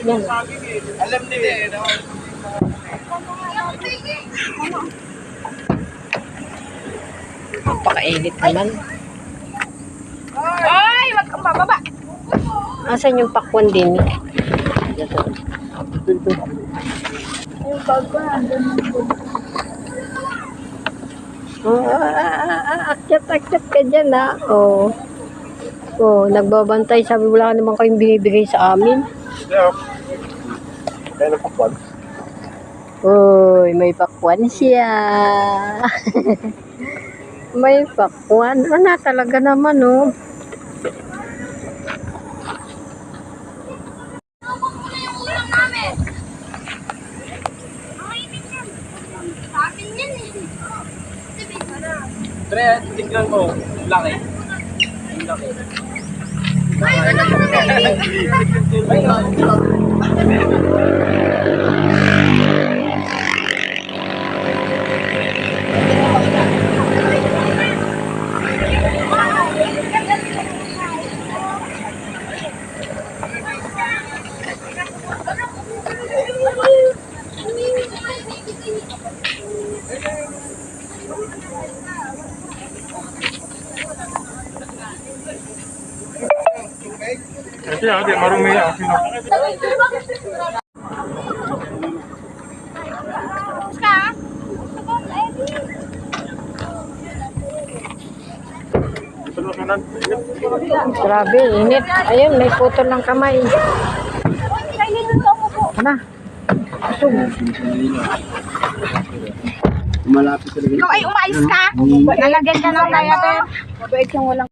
Yan. Alam nila eh. Napakainit naman. Ay, wag kang bababa. Asan yung pakwan din? Yung bag ko nandun. Akyat ka dyan ha. Oh. Oh, nagbabantay. Sabi wala ka naman kayong binibigay sa amin. Yeah. Kaya napakwan. Uy, may pakwan siya. May pakwan. Ano talaga naman oh. Pre, tignan mo. Laki. Laki. Ay, ano mo Kasi di marumi yan. Grabe, init. Ayun, may putol ng kamay. Ano? Kusog. Malapit talaga. Ay, umalis ka. Nalagyan ka ng diaper. Mabait yung walang